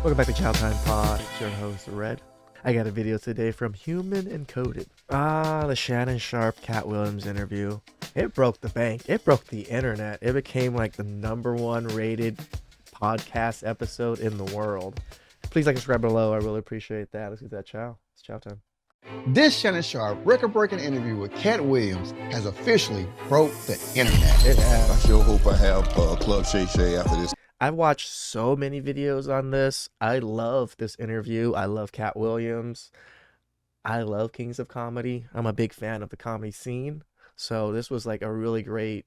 Welcome back to Chow Time Pod. It's your host, Red. I got a video today from Human Encoded. The Shannon Sharpe Katt Williams interview. It broke the bank. It broke the internet. It became like the #1 rated podcast episode in the world. Please like and subscribe below. I really appreciate that. Let's get that chow. It's chow time. This Shannon Sharpe record-breaking interview with Katt Williams has officially broke the internet. It has. I sure hope I have Club Shay Shay after this. I've watched so many videos on this. I love this interview. I love Katt Williams. I love Kings of Comedy. I'm a big fan of the comedy scene. So this was like a really great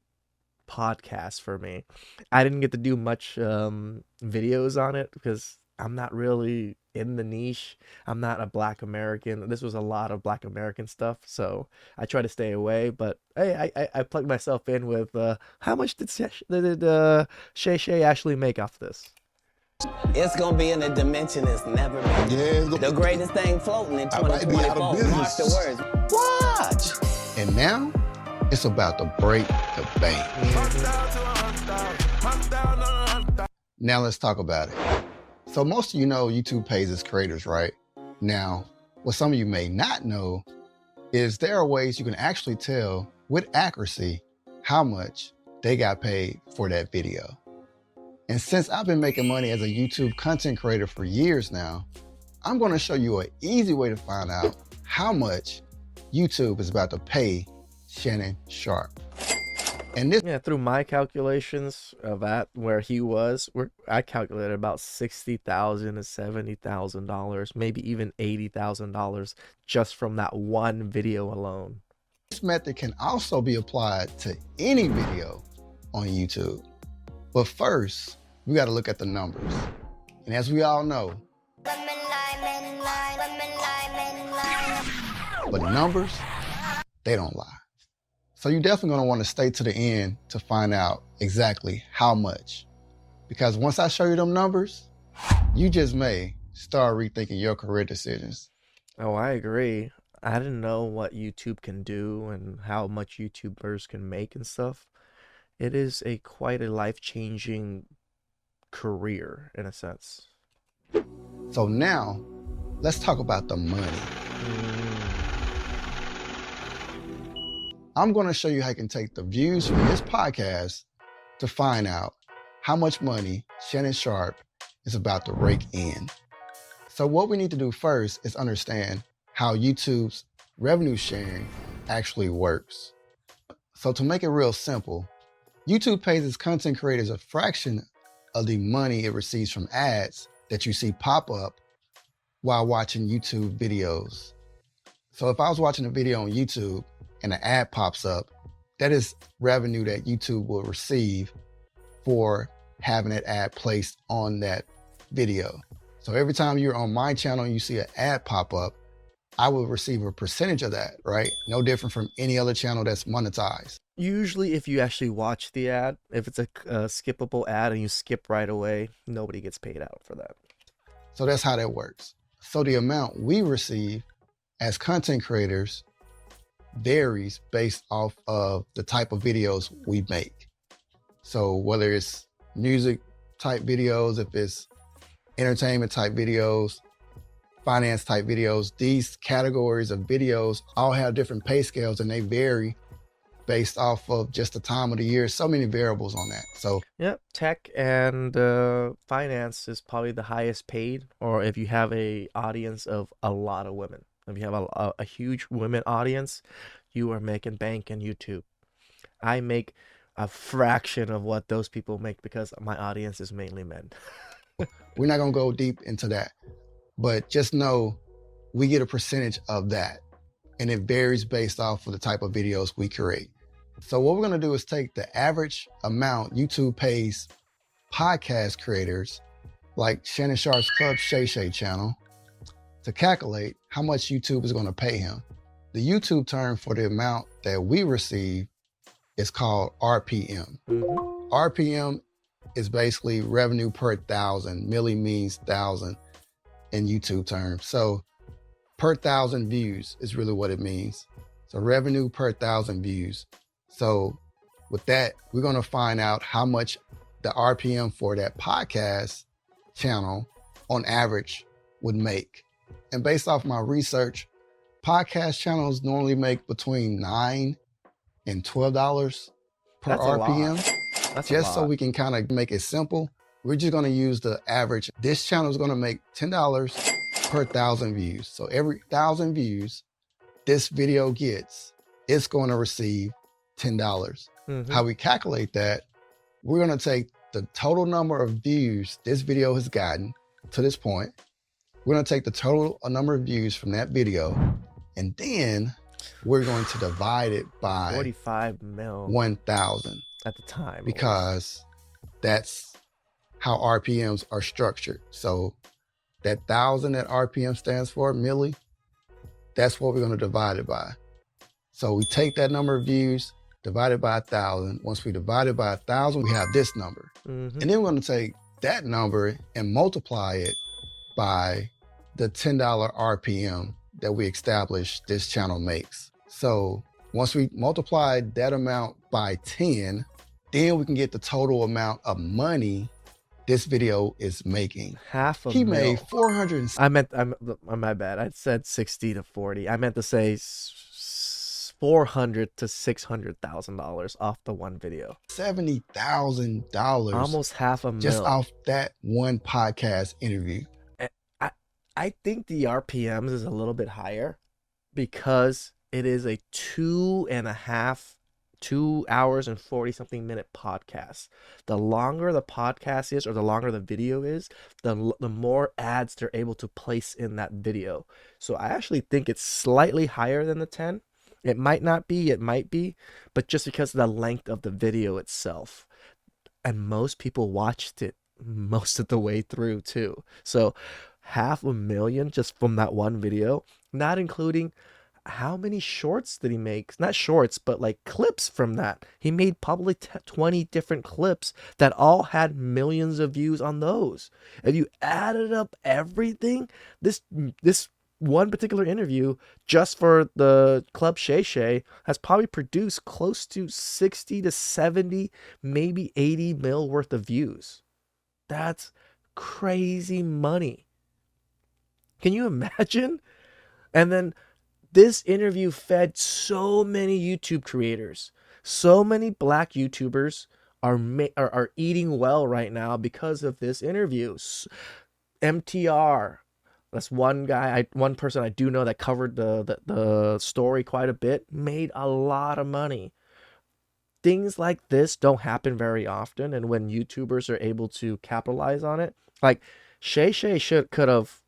podcast for me. I didn't get to do much videos on it because I'm not really in the niche. I'm not a Black American. This was a lot of Black American stuff, so I try to stay away. But hey, I plugged myself in with how much did Shay Shay actually make off this? It's gonna be in a dimension it's never been. Yeah, The greatest thing floating in I might be out 2024. of business. Mark the words. Watch. And now, it's about to break the bank. Now let's talk about it. So most of you know YouTube pays its creators, right? Now, what some of you may not know is there are ways you can actually tell with accuracy how much they got paid for that video. And since I've been making money as a YouTube content creator for years now, I'm gonna show you an easy way to find out how much YouTube is about to pay Shannon Sharpe. And this, Through my calculations of at where he was, I calculated about $60,000 to $70,000, maybe even $80,000 just from that one video alone. this method can also be applied to any video on YouTube. But first, we gotta look at the numbers. And as we all know, but numbers, they don't lie. So you're definitely gonna wanna stay to the end to find out exactly how much. Because once I show you them numbers, you just may start rethinking your career decisions. Oh, I agree. I didn't know what YouTube can do and how much YouTubers can make and stuff. It is quite a life-changing career in a sense. So now, let's talk about the money. I'm gonna show you how you can take the views from this podcast to find out how much money Shannon Sharpe is about to rake in. So what we need to do first is understand how YouTube's revenue sharing actually works. So to make it real simple, YouTube pays its content creators a fraction of the money it receives from ads that you see pop up while watching YouTube videos. So if I was watching a video on YouTube and an ad pops up, that is revenue that YouTube will receive for having that ad placed on that video. So every time you're on my channel and you see an ad pop up, I will receive a percentage of that, right? No different from any other channel that's monetized. Usually, if you actually watch the ad, if it's a skippable ad and you skip right away, nobody gets paid out for that. So that's how that works. So the amount we receive as content creators varies based off of the type of videos we make. So whether it's music type videos, if it's entertainment type videos, finance type videos, these categories of videos all have different pay scales and they vary based off of just the time of the year. So many variables on that. So Yep, tech and finance is probably the highest paid, or if you have a audience of a lot of women. If you have a huge women audience, you are making bank in YouTube. I make a fraction of what those people make because my audience is mainly men. we're not gonna go deep into that, but just know we get a percentage of that and it varies based off of the type of videos we create. So what we're gonna do is take the average amount YouTube pays podcast creators like Shannon Sharpe's Club Shay Shay channel to calculate how much YouTube is gonna pay him. The YouTube term for the amount that we receive is called RPM. RPM is basically revenue per thousand. Milli means thousand in YouTube terms. So per thousand views is really what it means. So revenue per thousand views. So with that, we're gonna find out how much the RPM for that podcast channel on average would make. And based off my research, podcast channels normally make between $9 and $12 per That's a RPM. lot. That's a Just so lot. we can kind of make it simple, we're just going to use the average. This channel is going to make $10 per 1,000 views. So every 1,000 views this video gets, it's going to receive $10. How we calculate that, we're going to take the total number of views this video has gotten to this point. We're going to take the total number of views from that video, and then we're going to divide it by 45 mil 1,000 at the time. because that's how RPMs are structured. So that 1,000 that RPM stands for, milli, that's what we're going to divide it by. So we take that number of views, divide it by 1,000. Once we divide it by 1,000, we have this number. And then we're going to take that number and multiply it by the $10 RPM that we established this channel makes. So once we multiply that amount by 10, then we can get the total amount of money this video is making. Half a He mil. made 400. I'm my bad. I said 60 to 40. I meant to say $400 to $600,000 off the one video. $70,000. Almost half a mil. Just off that one podcast interview. I think the RPMs is a little bit higher because it is a 2 hours and 40 something minute podcast. The longer the podcast is, or the longer the video is, the more ads they're able to place in that video. So I actually think it's slightly higher than the 10. It might not be, it might be, but just because of the length of the video itself. And most people watched it most of the way through too. So $500,000 just from that one video, not including how many shorts did he make? Not shorts, but like clips from that. He made probably 20 different clips that all had millions of views on those. If you added up everything, this one particular interview just for the Club Shay Shay has probably produced close to 60 to 70, maybe 80 mil worth of views. That's crazy money. Can you imagine? And then this interview fed so many YouTube creators. So many black YouTubers are eating well right now because of this interview. MTR, that's one guy, one person I do know that covered the story quite a bit, made a lot of money. Things like this don't happen very often, and when YouTubers are able to capitalize on it, like Shay Shay could have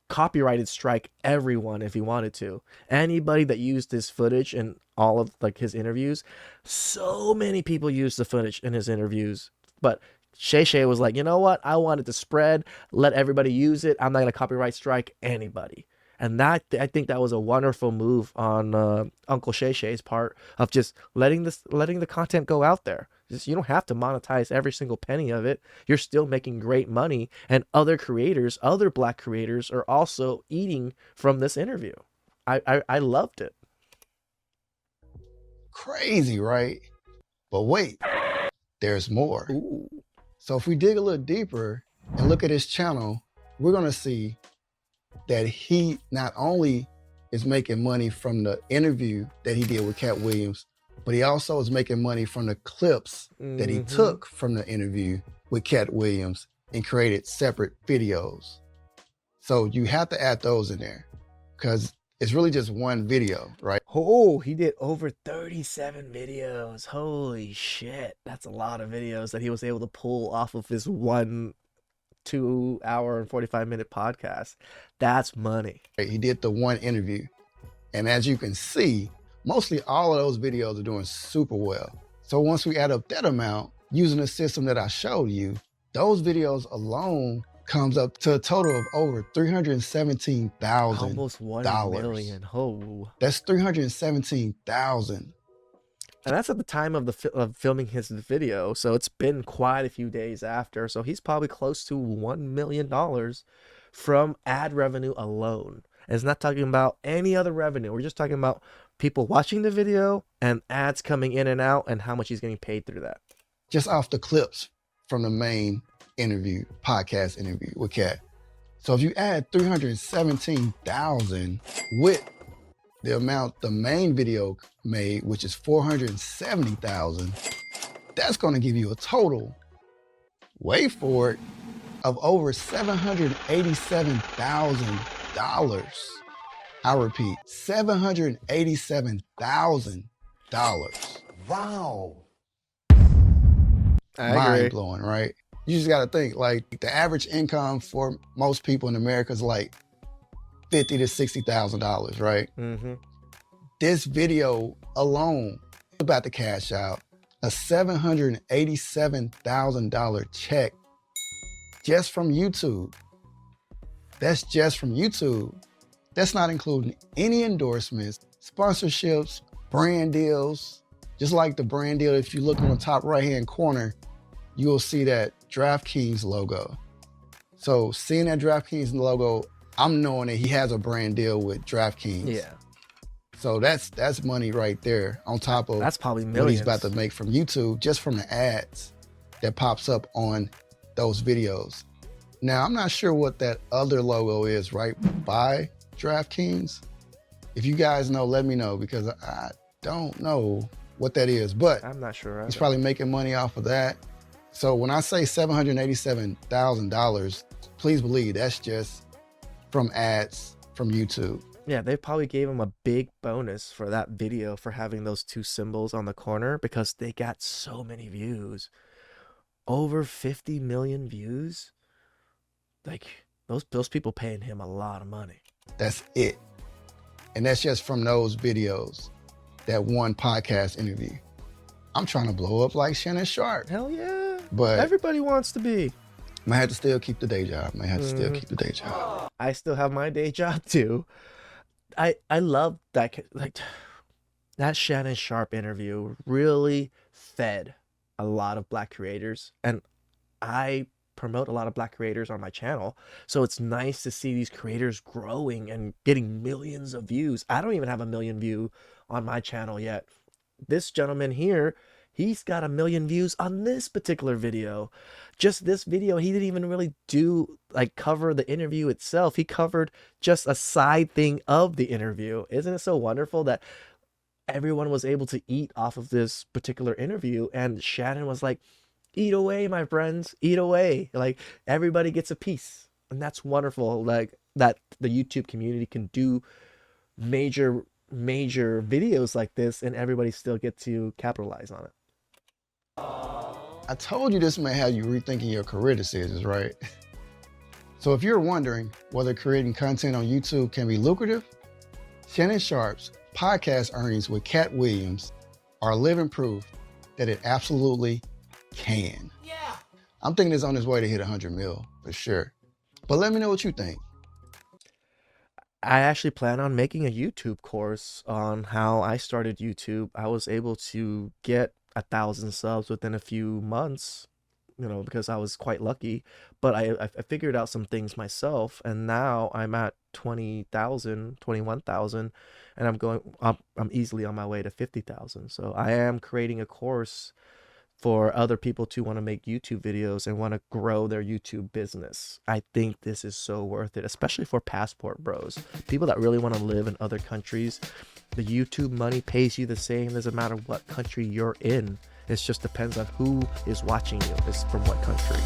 copyrighted strike everyone if he wanted to. Anybody that used his footage in all of like his interviews, so many people used the footage in his interviews, but Shay Shay was like, you know what, I want it to spread, let everybody use it, I'm not going to copyright strike anybody. And that, I think that was a wonderful move on Uncle Shay Shay's part of just letting the content go out there. Just, you don't have to monetize every single penny of it. You're still making great money, and other creators, other black creators, are also eating from this interview. I loved it. Crazy, right? But wait, there's more. Ooh. So if we dig a little deeper and look at his channel, we're going to see that he not only is making money from the interview that he did with Katt Williams, but he also is making money from the clips that he took from the interview with Katt Williams and created separate videos. So you have to add those in there because it's really just one video, right? Oh, he did over 37 videos. Holy shit. That's a lot of videos that he was able to pull off of his 2 hour and 45 minute podcast. That's money. He did the one interview. And as you can see, mostly all of those videos are doing super well. So once we add up that amount, using the system that I showed you, those videos alone comes up to a total of over $317,000. Almost $1 million. Oh. That's $317,000. And that's at the time of filming his video, so it's been quite a few days after. So he's probably close to $1 million from ad revenue alone. And it's not talking about any other revenue. We're just talking about people watching the video and ads coming in and out and how much he's getting paid through that. Just off the clips from the main interview, podcast interview with Katt. So if you add 317,000 with the amount the main video made, which is 470,000, that's going to give you a total, wait for it, of over $787,000. I repeat, $787,000. Wow. I Mind agree. blowing, right? You just got to think, like, the average income for most people in America is like $50,000 to $60,000, right? Mm-hmm. This video alone is about to cash out a $787,000 check just from YouTube. That's just from YouTube. That's not including any endorsements, sponsorships, brand deals. Just like the brand deal, if you look on the top right-hand corner, you will see that DraftKings logo. So seeing that DraftKings logo, I'm knowing that he has a brand deal with DraftKings. Yeah. So that's money right there on top of That's probably what he's millions. about to make from YouTube, just from the ads that pops up on those videos. Now, I'm not sure what that other logo is right by DraftKings. If you guys know, let me know, because I don't know what that is, but I'm not sure. he's Either. probably making money off of that. So when I say $787,000, please believe that's just from ads from YouTube. Yeah, they probably gave him a big bonus for that video for having those two symbols on the corner because they got so many views. Over 50 million views. Like those people paying him a lot of money. That's it. And that's just from those videos, that one podcast interview. I'm trying to blow up like Shannon Sharpe, Hell yeah. but Everybody wants to be. might have to still keep the day job. I still have my day job too. I love that, like, that Shannon Sharpe interview really fed a lot of Black creators, and I promote a lot of Black creators on my channel, so it's nice to see these creators growing and getting millions of views. I don't even have a million view on my channel yet. This gentleman here, he's got 1 million views on this particular video. Just this video, he didn't even really do, like, cover the interview itself. He covered just a side thing of the interview. Isn't it so wonderful that everyone was able to eat off of this particular interview? And Shannon was like, eat away, my friends, eat away. Like, everybody gets a piece. And that's wonderful, like, that the YouTube community can do major videos like this and everybody still get to capitalize on it. I told you this may have you rethinking your career decisions, right? So if you're wondering whether creating content on YouTube can be lucrative, Shannon Sharpe's podcast earnings with Katt Williams are living proof that it absolutely can. Yeah. I'm thinking it's on his way to hit 100 mil for sure. But let me know what you think. I actually plan on making a YouTube course on how I started YouTube. I was able to get 1,000 subs within a few months, because I was quite lucky. But I figured out some things myself, and now I'm at 20,000, 21,000, and I'm easily on my way to 50,000. So I am creating a course for other people to want to make YouTube videos and want to grow their YouTube business. I think this is so worth it, especially for passport bros, people that really want to live in other countries. The YouTube money pays you the same. Doesn't matter what country you're in. It just depends on who is watching you. It's from what country.